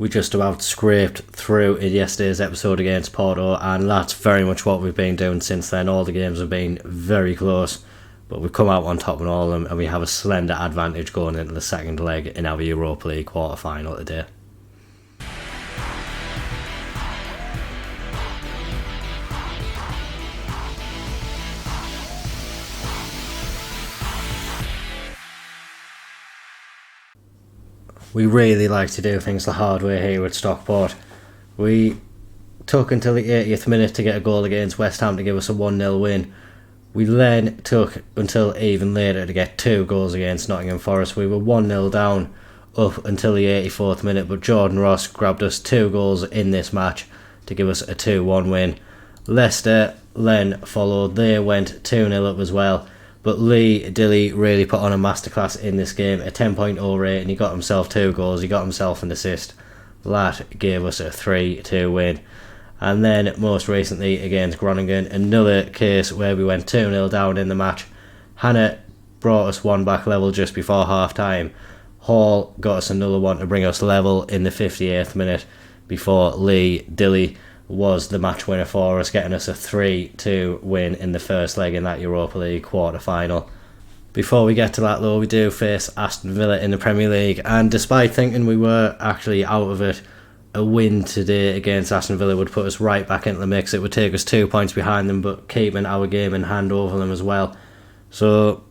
We just about scraped through in yesterday's episode against Porto, and that's very much what we've been doing since then. All the games have been very close, but we've come out on top in all of them, and we have a slender advantage going into the second leg in our Europa League quarter-final today. We really like to do things the hard way here at Stockport. We took until the 80th minute to get a goal against West Ham to give us a 1-0 win. We then took until even later to get 2 goals against Nottingham Forest. We were 1-0 down up until the 84th minute, but Jordan Ross grabbed us 2 goals in this match to give us a 2-1 win. Leicester then followed. They went 2-0 up as well. But Lee Dilly really put on a masterclass in this game, a 10.0 rate, and he got himself 2 goals, he got himself an assist. That gave us a 3-2 win. And then most recently against Groningen, another case where we went 2-0 down in the match. Hannah brought us one back level just before half time. Hall got us another one to bring us level in the 58th minute before Lee Dilly was the match winner for us, getting us a 3-2 win in the first leg in that Europa League quarter-final. Before we get to that though, we do face Aston Villa in the Premier League, and despite thinking we were actually out of it, a win today against Aston Villa would put us right back into the mix. It would take us 2 points behind them, but keeping our game in hand over them as well. So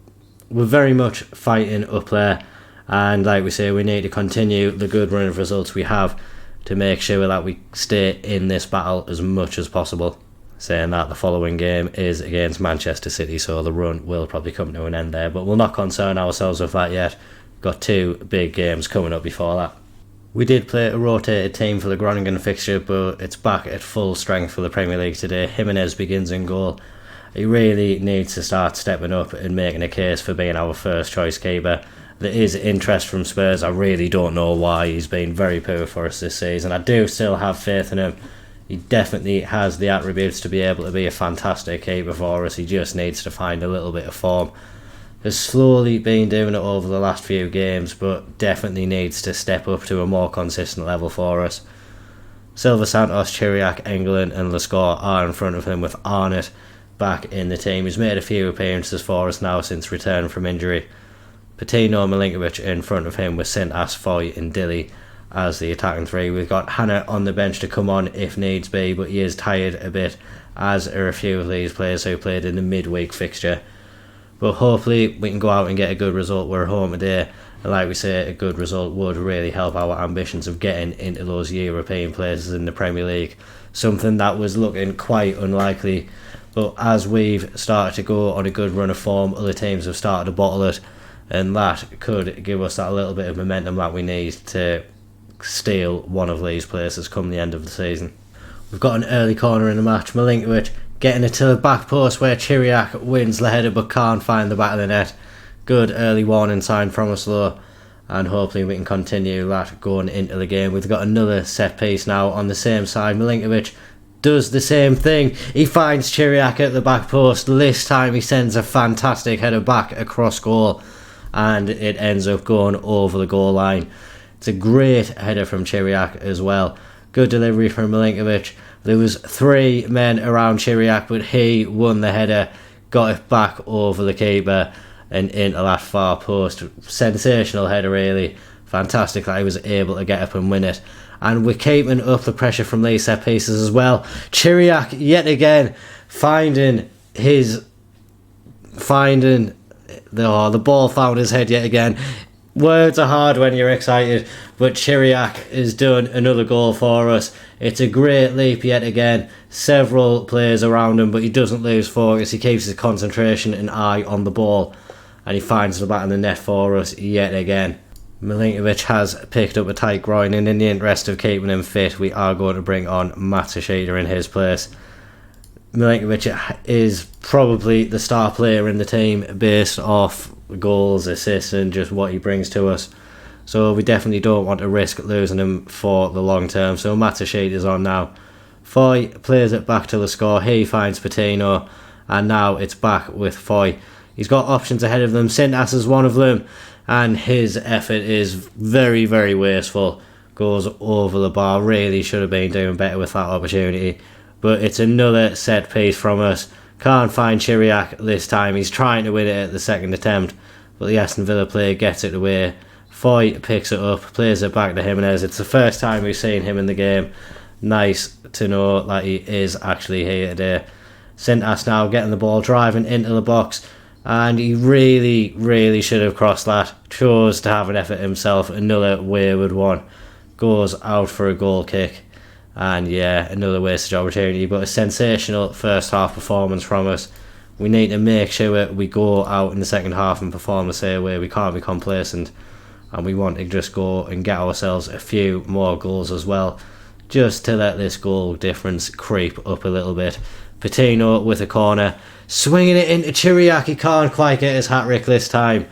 we're very much fighting up there, and like we say, we need to continue the good run of results we have to make sure that we stay in this battle as much as possible. Saying that, the following game is against Manchester City, so the run will probably come to an end there, but we'll not concern ourselves with that yet. Got 2 big games coming up before that. We did play a rotated team for the Groningen fixture, but it's back at full strength for the Premier League today. Jimenez begins in goal. He really needs to start stepping up and making a case for being our first choice keeper. There is interest from Spurs. I really don't know why. He's been very poor for us this season. I do still have faith in him. He definitely has the attributes to be able to be a fantastic keeper for us. He just needs to find a little bit of form. Has slowly been doing it over the last few games, but definitely needs to step up to a more consistent level for us. Silva Santos, Chiriac, England and Lascore are in front of him, with Arnott back in the team. He's made a few appearances for us now since return from injury. Patino, Milinkovic in front of him with Sintas, Foy and Dilly as the attacking 3. We've got Hannah on the bench to come on if needs be, but he is tired a bit, as are a few of these players who played in the midweek fixture. But hopefully we can go out and get a good result. We're home today, and like we say, a good result would really help our ambitions of getting into those European places in the Premier League. Something that was looking quite unlikely, but as we've started to go on a good run of form, other teams have started to bottle it, and that could give us that little bit of momentum that we need to steal one of these places come the end of the season. We've got an early corner in the match. Milinkovic getting it to the back post where Chiriac wins the header but can't find the back of the net. Good early warning sign from us though, and hopefully we can continue that going into the game. We've got another set piece now on the same side. Milinkovic does the same thing. He finds Chiriac at the back post. This time he sends a fantastic header back across goal, and it ends up going over the goal line. It's a great header from Chiriac as well. Good delivery from Milinkovic. There was 3 men around Chiriac, but he won the header, got it back over the keeper and into that far post. Sensational header really. Fantastic that he was able to get up and win it. And we're keeping up the pressure from these set pieces as well. Chiriac yet again finding the ball found his head yet again. Words are hard when you're excited, but Chiriac has done another goal for us. It's a great leap yet again. Several players around him, but he doesn't lose focus. He keeps his concentration and eye on the ball, and he finds the back of the net for us yet again. Milinkovic has picked up a tight groin, and in the interest of keeping him fit, we are going to bring on Matsushita in his place. Milinkovic is probably the star player in the team based off goals, assists and just what he brings to us. So we definitely don't want to risk losing him for the long term. So Matsushita is on now. Foy plays it back to the score. He finds Patino, and now it's back with Foy. He's got options ahead of them. Sintas is one of them, and his effort is very, very wasteful. goes over the bar. Really should have been doing better with that opportunity. But it's another set piece from us. Can't find Chiriac this time. He's trying to win it at the second attempt, but the Aston Villa player gets it away. Foy picks it up, plays it back to Jimenez. It's the first time we've seen him in the game. Nice to know that he is actually here today. Sintas now getting the ball, driving into the box, and he really should have crossed that. Chose to have an effort himself. Another wayward one. Goes out for a goal kick. And yeah, another wasted opportunity, but a sensational first half performance from us. We need to make sure we go out in the second half and perform the same way. We can't be complacent, and we want to just go and get ourselves a few more goals as well, just to let this goal difference creep up a little bit. Patino with a corner, swinging it into Chiriac. He can't quite get his hat-trick this time,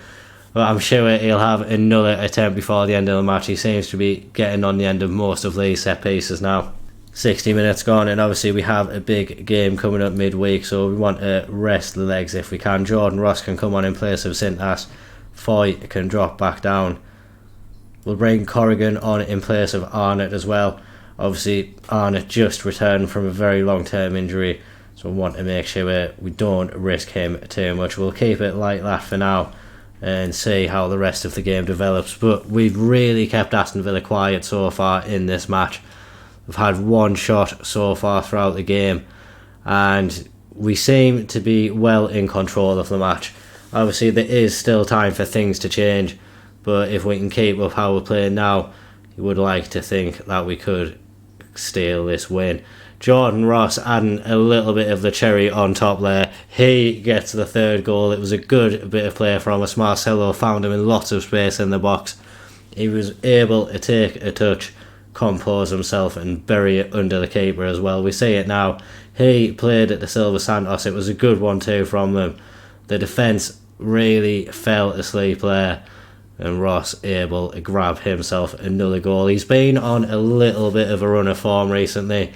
but I'm sure he'll have another attempt before the end of the match. He seems to be getting on the end of most of these set pieces now. 60 minutes gone, and obviously we have a big game coming up midweek, so we want to rest the legs if we can. Jordan Ross can come on in place of Sintas. Foy can drop back down. We'll bring Corrigan on in place of Arnott as well. Obviously Arnott just returned from a very long-term injury, so we want to make sure we don't risk him too much. We'll keep it like that for now and see how the rest of the game develops. But we've really kept Aston Villa quiet so far in this match. We've had one shot so far throughout the game, and we seem to be well in control of the match. Obviously there is still time for things to change, but if we can keep up how we're playing now, you would like to think that we could steal this win. Jordan Ross adding a little bit of the cherry on top there. He gets the third goal. It was a good bit of play from us. Marcelo found him in lots of space in the box. He was able to take a touch, compose himself and bury it under the keeper as well. We see it now. He played it to Silva Santos. It was a good one too from them. The defence really fell asleep there, and Ross able to grab himself another goal. He's been on a little bit of a run of form recently.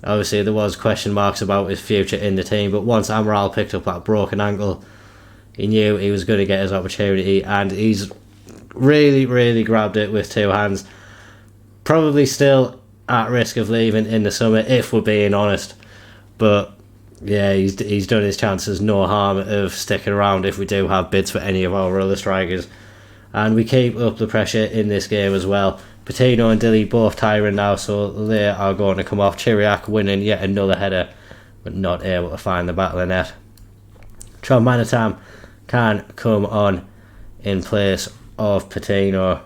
Obviously there was question marks about his future in the team, but once Amaral picked up that broken ankle, he knew he was going to get his opportunity, and he's really grabbed it with two hands. Probably still at risk of leaving in the summer, if we're being honest, but yeah, he's done his chances no harm of sticking around if we do have bids for any of our other strikers. And we keep up the pressure in this game as well. Patino and Dilly both tiring now, so they are going to come off. Chiriac winning yet another header, but not able to find the back of the net. Manatam can come on in place of Patino.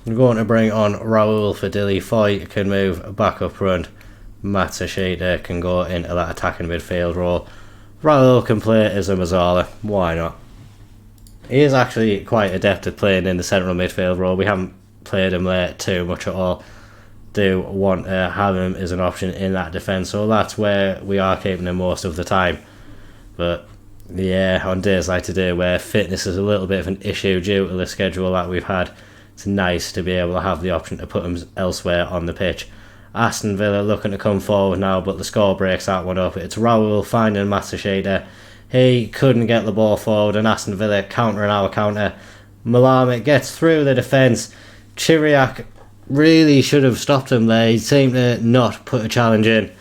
We're going to bring on Raul for Dilly. Foy can move back up front. Matsushita can go into that attacking midfield role. Raul can play as a Mazzala. Why not? He is actually quite adept at playing in the central midfield role. We haven't played him there too much at all. Do want to have him as an option in that defence, so that's where we are keeping him most of the time. But yeah, on days like today where fitness is a little bit of an issue due to the schedule that we've had, it's nice to be able to have the option to put him elsewhere on the pitch. Aston Villa looking to come forward now, but the score breaks that one up. It's Raul finding Matsushita. He couldn't get the ball forward, and Aston Villa countering our counter. Malame gets through the defence. Chiriac really should have stopped him there. He seemed to not put a challenge in.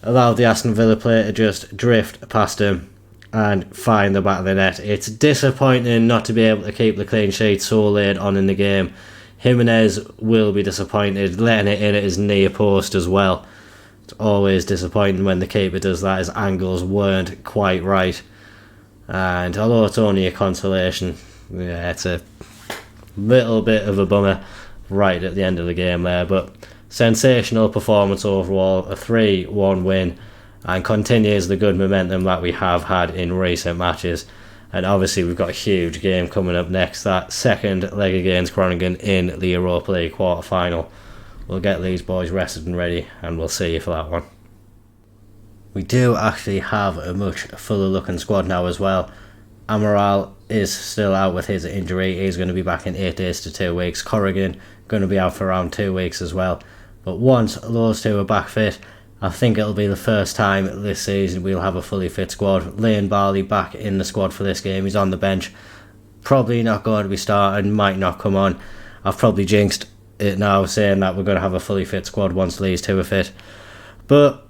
Allowed the Aston Villa player to just drift past him and find the back of the net. It's disappointing not to be able to keep the clean sheet so late on in the game. Jimenez will be disappointed, letting it in at his near post as well. It's always disappointing when the keeper does that. His angles weren't quite right. And although it's only a consolation, yeah, it's a little bit of a bummer right at the end of the game there. But sensational performance overall, a 3-1 win, and continues the good momentum that we have had in recent matches. And obviously we've got a huge game coming up next, that second leg against Groningen in the Europa League quarter final. We'll get these boys rested and ready, and we'll see you for that one. We do actually have a much fuller looking squad now as well. Amaral is still out with his injury. He's going to be back in 8 days to 2 weeks. Corrigan going to be out for around 2 weeks as well. But once those two are back fit, I think it'll be the first time this season we'll have a fully fit squad. Liam Barley back in the squad for this game. He's on the bench. Probably not going to be starting, might not come on. I've probably jinxed it now, saying that we're going to have a fully fit squad once these two are fit. But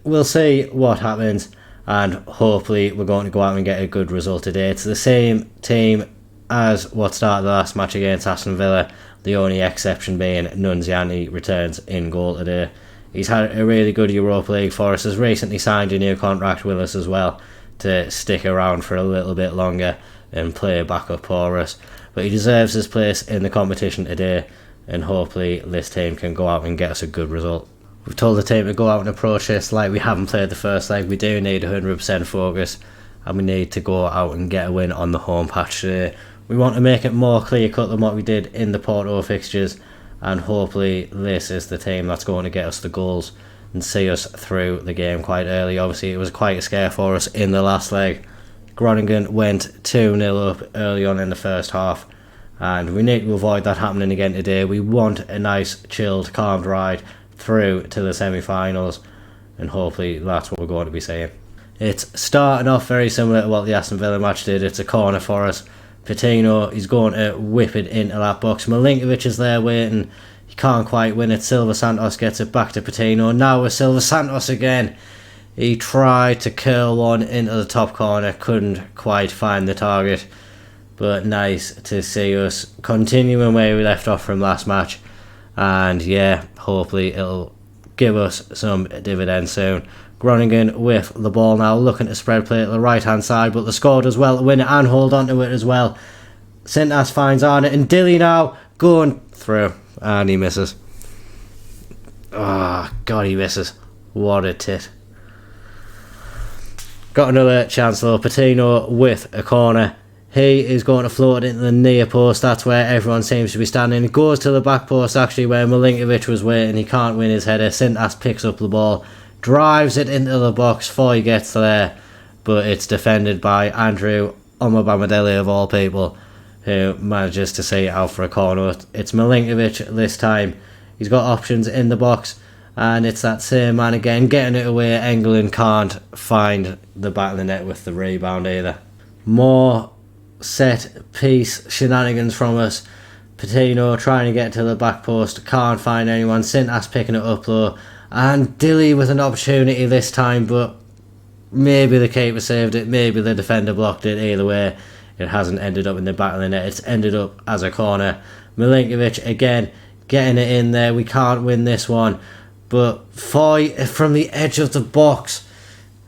we'll see what happens, and hopefully we're going to go out and get a good result today. It's the same team as what started the last match against Aston Villa, the only exception being Nunziante returns in goal today. He's had a really good Europa League for us, has recently signed a new contract with us as well to stick around for a little bit longer and play backup for us. But he deserves his place in the competition today, and hopefully this team can go out and get us a good result. We've told the team to go out and approach this like we haven't played the first leg. We do need 100% focus, and we need to go out and get a win on the home patch today. We want to make it more clear cut than what we did in the Porto fixtures, and hopefully this is the team that's going to get us the goals and see us through the game quite early. Obviously it was quite a scare for us in the last leg. Groningen went 2-0 up early on in the first half, and we need to avoid that happening again today. We want a nice, chilled, calmed ride through to the semi-finals, and hopefully that's what we're going to be seeing. It's starting off very similar to what the Aston Villa match did. It's a corner for us. Patino, he's going to whip it into that box. Milinkovic is there waiting. He can't quite win it. Silva Santos gets it back to Patino. Now with Silva Santos again. He tried to curl one into the top corner. Couldn't quite find the target. But nice to see us continuing where we left off from last match. And yeah, hopefully it'll give us some dividends soon. Groningen with the ball now, looking to spread play to the right hand side, but they scored as well to win it and hold on to it as well. Sintas finds Arnott, and Dilly now going through, and he misses. Oh god, he misses. What a tit. Got another chance though. Patino with a corner. He is going to float it into the near post. That's where everyone seems to be standing. It goes to the back post actually, where Milinkovic was waiting. He can't win his header. Sintas picks up the ball, drives it into the box before he gets there, but it's defended by Andrew Omobamadele of all people, who manages to see it out for a corner. It's Milinkovic this time. He's got options in the box, and it's that same man again getting it away. England can't find the back of the net with the rebound either. More set piece shenanigans from us. Patino trying to get to the back post, can't find anyone. Sintas picking it up though, and Dilly with an opportunity this time, but maybe the keeper saved it, maybe the defender blocked it. Either way, it hasn't ended up in the back of the net. It's ended up as a corner. Milinkovic again getting it in there. We can't win this one, but Foy from the edge of the box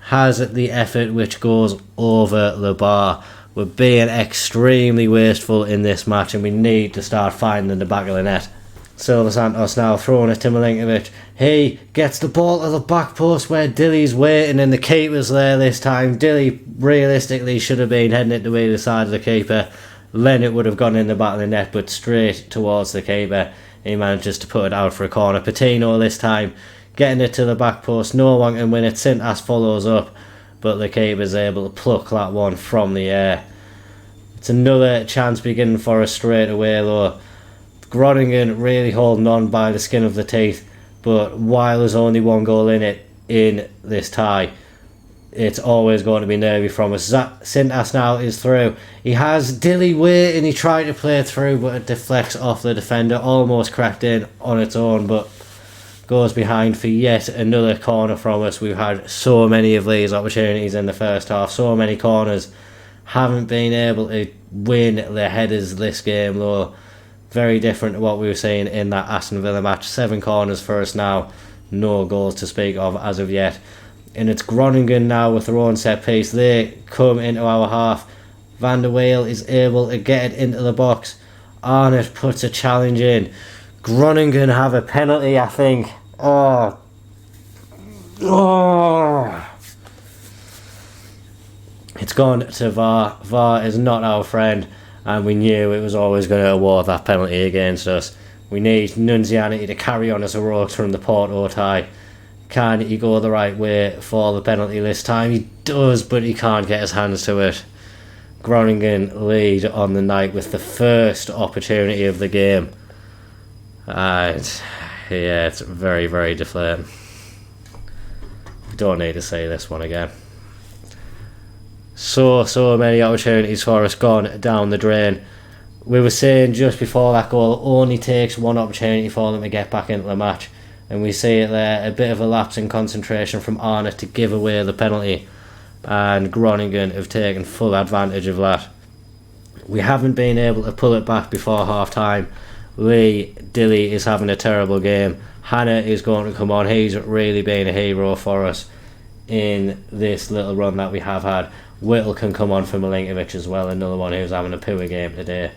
has the effort which goes over the bar. We're being extremely wasteful in this match, and we need to start finding the back of the net. Silva Santos now throwing it to Milinkovic. He gets the ball to the back post where Dilly's waiting, and the keeper's there this time. Dilly realistically should have been heading it to either side of the keeper. Then it would have gone in the back of the net, but straight towards the keeper. He manages to put it out for a corner. Patino this time getting it to the back post. No one can win it. Sintas follows up, but the keeper's able to pluck that one from the air. It's another chance beginning for us straight away though. Groningen really holding on by the skin of the teeth, but while there's only one goal in it in this tie, it's always going to be nervy from us. Sintas now is through. He has Dilly waiting. He tried to play through, but it deflects off the defender. Almost cracked in on its own, but goes behind for yet another corner from us. We've had so many of these opportunities in the first half. So many corners. Haven't been able to win the headers this game though. Very different to what we were seeing in that Aston Villa match. 7 corners for us now. No goals to speak of as of yet. And it's Groningen now with their own set piece. They come into our half. Van der Weyl is able to get it into the box. Arnott puts a challenge in. Groningen have a penalty, I think. Oh. It's gone to VAR. VAR is not our friend, and we knew it was always going to award that penalty against us. We need Nunziante to carry on as a rogue from the Porto tie. Can he go the right way for the penalty this time? He does, but he can't get his hands to it. Groningen lead on the night with the first opportunity of the game. And yeah, it's very, very deflating. We don't need to say this one again. So many opportunities for us gone down the drain. We were saying just before that goal, only takes one opportunity for them to get back into the match. And we see it there, a bit of a lapse in concentration from Arnott to give away the penalty. And Groningen have taken full advantage of that. We haven't been able to pull it back before half time. Lee Dilly is having a terrible game. Hannah is going to come on. He's really been a hero for us in this little run that we have had. Whittle can come on for Milinkovic as well, another one who's having a poor game today.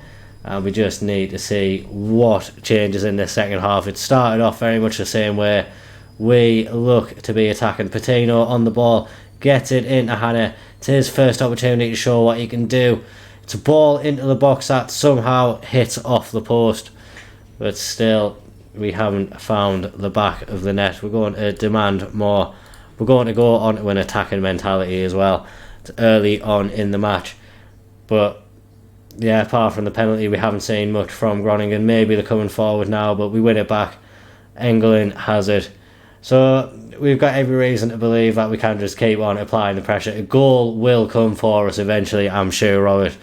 And we just need to see what changes in this second half. It started off very much the same way. We look to be attacking. Patino on the ball, gets it into Hannah. It's his first opportunity to show what he can do. It's a ball into the box that somehow hits off the post. But still, we haven't found the back of the net. We're going to demand more. We're going to go on to an attacking mentality as well. It's early on in the match. But yeah, apart from the penalty, we haven't seen much from Groningen. Maybe they're coming forward now, but we win it back. Engelin has it. So we've got every reason to believe that we can just keep on applying the pressure. A goal will come for us eventually, I'm sure of it.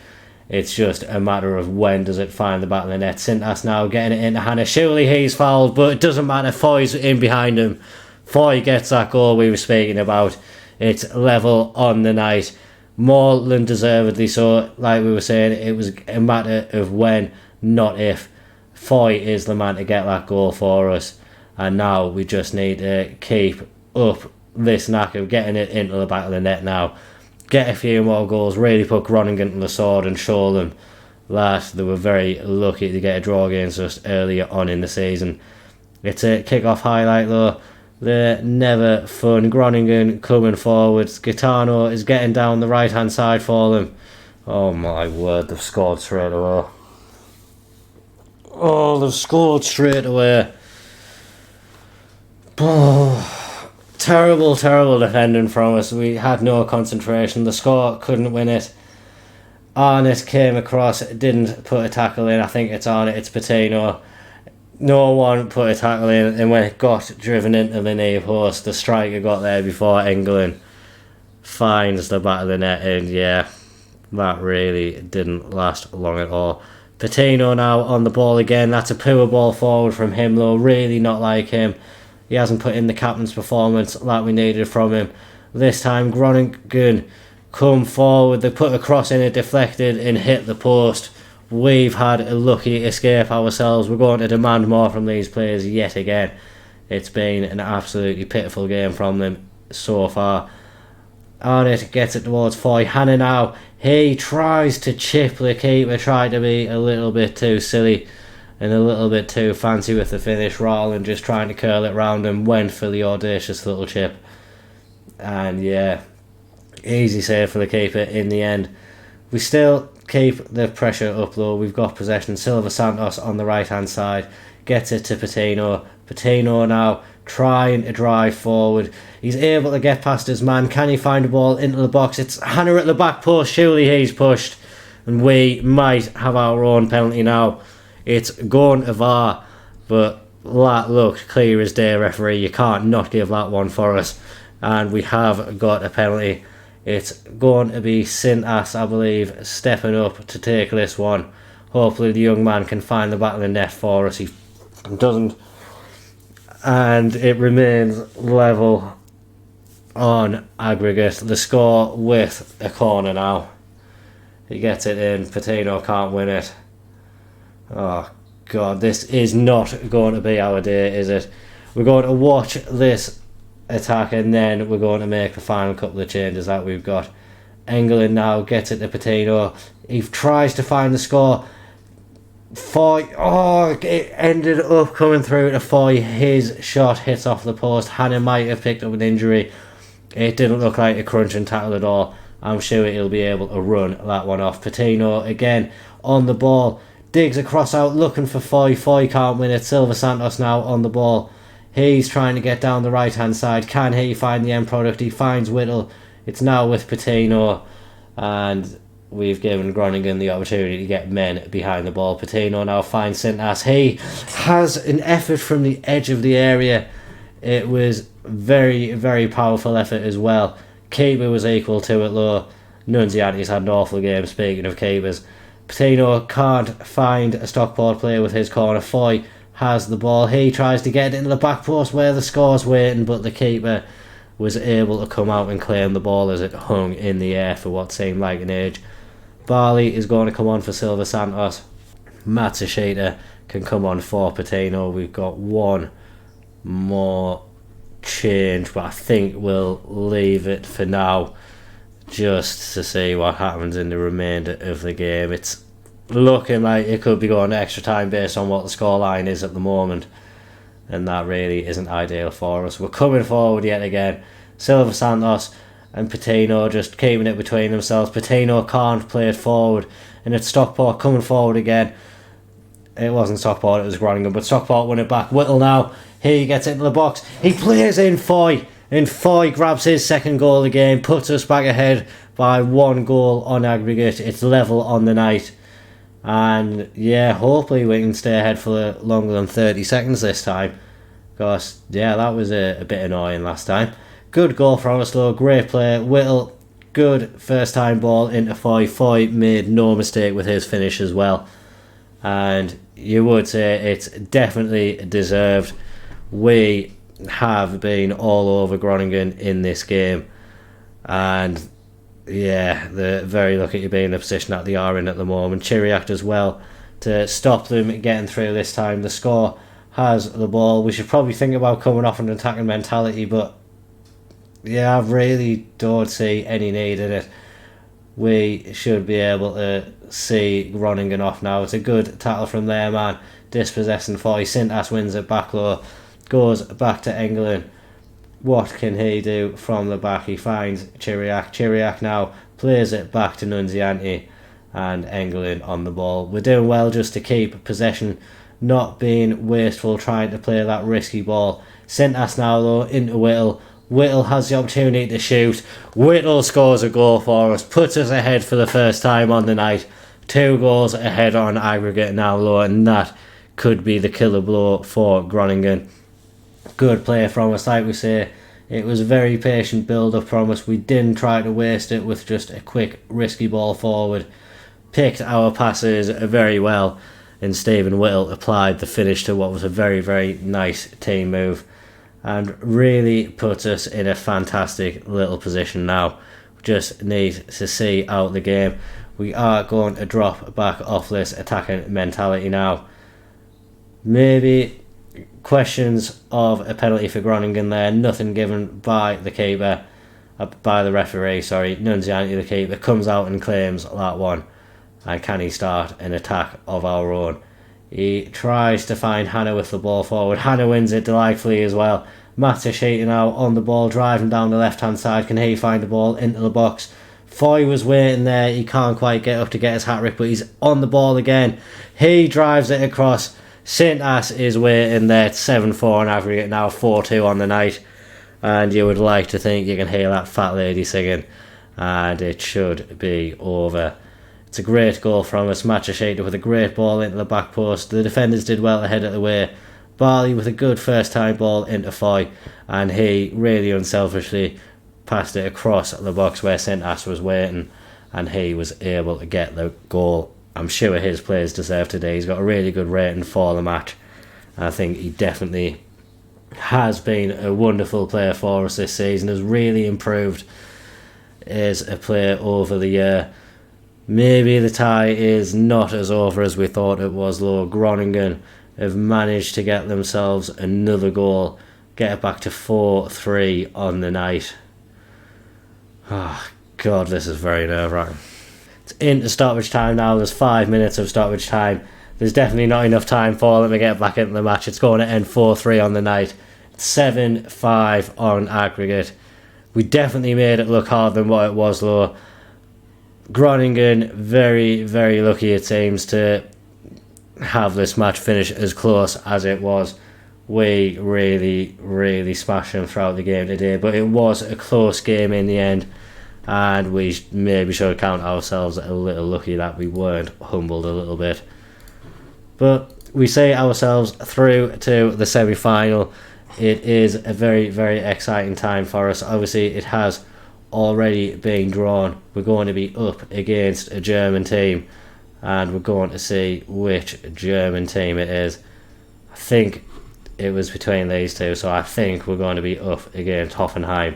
It's just a matter of when does it find the back of the net. Sintas now getting it into Hannah. Surely he's fouled, but it doesn't matter. Foy's in behind him. Foy gets that goal we were speaking about. It's level on the night. More than deservedly so. Like we were saying, it was a matter of when, not if. Foy is the man to get that goal for us. And now we just need to keep up this knack of getting it into the back of the net now. Get a few more goals, really put Groningen to the sword and show them that they were very lucky to get a draw against us earlier on in the season. It's a kick-off highlight though. They're never fun. Groningen coming forwards. Gitano is getting down the right-hand side for them. Oh my word, they've scored straight away. Oh, they've scored straight away. Oh. Terrible defending from us. We had no concentration. The score couldn't win it. Arnott came across, didn't put a tackle in. I think it's Arnott, it's Patino. No one put a tackle in, and when it got driven into the knee post, the striker got there before England finds the back of the net, and yeah, that really didn't last long at all. Patino now on the ball again. That's a poor ball forward from him though. Really not like him. He hasn't put in the captain's performance that we needed from him. This time Groningen come forward. They put a cross in, it deflected and hit the post. We've had a lucky escape ourselves. We're going to demand more from these players yet again. It's been an absolutely pitiful game from them so far. Arnott gets it towards Foy. Hannah now. He tries to chip the keeper. Tried to be a little bit too silly and a little bit too fancy with the finish, rather than just trying to curl it round and went for the audacious little chip. And yeah, easy save for the keeper in the end. We still keep the pressure up though. We've got possession. Silva Santos on the right hand side gets it to Patino. Patino now trying to drive forward. He's able to get past his man. Can he find a ball into the box? It's Hannah at the back post. Surely he's pushed, and we might have our own penalty now. It's gone to VAR, but that looked clear as day, referee. You can't not give that one for us. And we have got a penalty. It's going to be Sintas, I believe, stepping up to take this one. Hopefully the young man can find the back of the net for us. He doesn't. And it remains level on aggregate. The score with a corner now. He gets it in. Patino can't win it. Oh God, this is not going to be our day, is it? We're going to watch this attack and then we're going to make the final couple of changes that we've got. Engelin now gets it to Patino. He tries to find the score. Foy, it ended up coming through to Foy. His shot hits off the post. Hannah might have picked up an injury. It didn't look like a crunching tackle at all. I'm sure he'll be able to run that one off. Patino again on the ball. Digs across out looking for Foy. Foy can't win it. Silva Santos now on the ball. He's trying to get down the right hand side. Can he find the end product? He finds Whittle. It's now with Patino. And we've given Groningen the opportunity to get men behind the ball. Patino now finds Sintas. He has an effort from the edge of the area. It was very, very powerful effort as well. Keeper was equal to it though. Nunzianti's had an awful game, speaking of keepers. Patino can't find a Stockport player with his corner. Foy has the ball. He tries to get it into the back post where the score's waiting, but the keeper was able to come out and claim the ball as it hung in the air for what seemed like an age. Barley is going to come on for Silva Santos. Matsushita can come on for Patino. We've got one more change, but I think we'll leave it for now just to see what happens in the remainder of the game. It's looking like it could be going to extra time based on what the scoreline is at the moment, and that really isn't ideal for us. We're coming forward yet again. Silva Santos and Patino just keeping it between themselves. Patino can't play it forward, and it's Stockport coming forward again. It wasn't Stockport, it was Groningen, but Stockport won it back. Whittle now, he gets into the box. He plays in Foy, and Foy grabs his second goal of the game, puts us back ahead by 1 goal on aggregate. It's level on the night. And yeah, hopefully we can stay ahead for longer than 30 seconds this time, because yeah, that was a bit annoying last time. Good goal from us though, great play. Whittle, good first time ball into Foy. Foy made no mistake with his finish as well, and you would say it's definitely deserved. We have been all over Groningen in this game, and yeah, they're very lucky to be in the position that they are in at the moment. Chiriak does well to stop them getting through this time. The score has the ball. We should probably think about coming off an attacking mentality, but yeah, I really don't see any need in it. We should be able to see Groningen off now. It's a good tackle from their man, dispossessing Foy. Sintas wins it back low, goes back to England. What can he do from the back? He finds Chiriak. Chiriak now plays it back to Nunziante, and England on the ball. We're doing well just to keep possession, not being wasteful, trying to play that risky ball. Sintas now though into Whittle. Whittle has the opportunity to shoot. Whittle scores a goal for us, puts us ahead for the first time on the night. 2 goals ahead on aggregate now though, and that could be the killer blow for Groningen. Good play from us, like we say. It was a very patient build-up from us. We didn't try to waste it with just a quick, risky ball forward. Picked our passes very well, and Stephen Whittle applied the finish to what was a very, very nice team move, and really puts us in a fantastic little position now. We just need to see out the game. We are going to drop back off this attacking mentality now. Maybe questions of a penalty for Groningen there. Nothing given by the keeper, by the referee, sorry. Nunziante, the keeper, comes out and claims that one. And can he start an attack of our own? He tries to find Hannah with the ball forward. Hannah wins it delightfully as well. Matsushita now on the ball, driving down the left hand side. Can he find the ball into the box? Foy was waiting there. He can't quite get up to get his hat-trick, but he's on the ball again. He drives it across. Sintas is waiting there. It's 7-4 on aggregate now, 4-2 on the night. And you would like to think you can hear that fat lady singing, and it should be over. It's a great goal from us. Matsushita with a great ball into the back post. The defenders did well to head it away. Barley with a good first time ball into Foy, and he really unselfishly passed it across the box where Sintas was waiting, and he was able to get the goal. I'm sure his players deserve today. He's got a really good rating for the match. I think he definitely has been a wonderful player for us this season, has really improved as a player over the year. Maybe the tie is not as over as we thought it was though. Groningen have managed to get themselves another goal, get it back to 4-3 on the night. Oh God, this is very nerve-wracking. It's into stoppage time now. There's 5 minutes of stoppage time. There's definitely not enough time for them to get back into the match. It's going to end 4-3 on the night. It's 7-5 on aggregate. We definitely made it look harder than what it was though. Groningen very, very lucky it seems to have this match finish as close as it was. We really, really smashed them throughout the game today, but it was a close game in the end, and we maybe should count ourselves a little lucky that we weren't humbled a little bit. But we see ourselves through to the semi-final. It is a very, very exciting time for us. Obviously it has already been drawn. We're going to be up against a German team, and we're going to see which German team it is. I think it was between these two, so I think we're going to be up against Hoffenheim.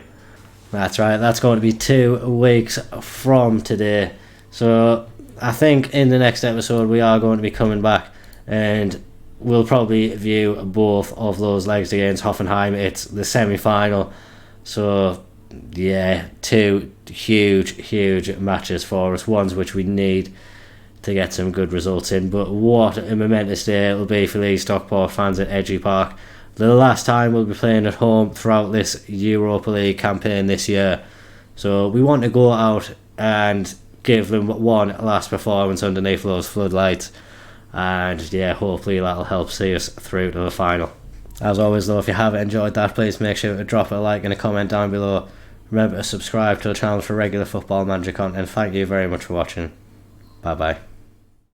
That's right, that's going to be 2 weeks from today. So I think in the next episode we are going to be coming back, and we'll probably view both of those legs against Hoffenheim. It's the semi-final, so yeah, 2 huge matches for us, ones which we need to get some good results in. But what a momentous day it will be for these Stockport fans at Edgeley Park. The last time we'll be playing at home throughout this Europa League campaign this year, so we want to go out and give them one last performance underneath those floodlights, and yeah, hopefully that'll help see us through to the final. As always though, if you have enjoyed that, please make sure to drop a like and a comment down below. Remember to subscribe to the channel for regular Football Manager content. Thank you very much for watching. Bye bye.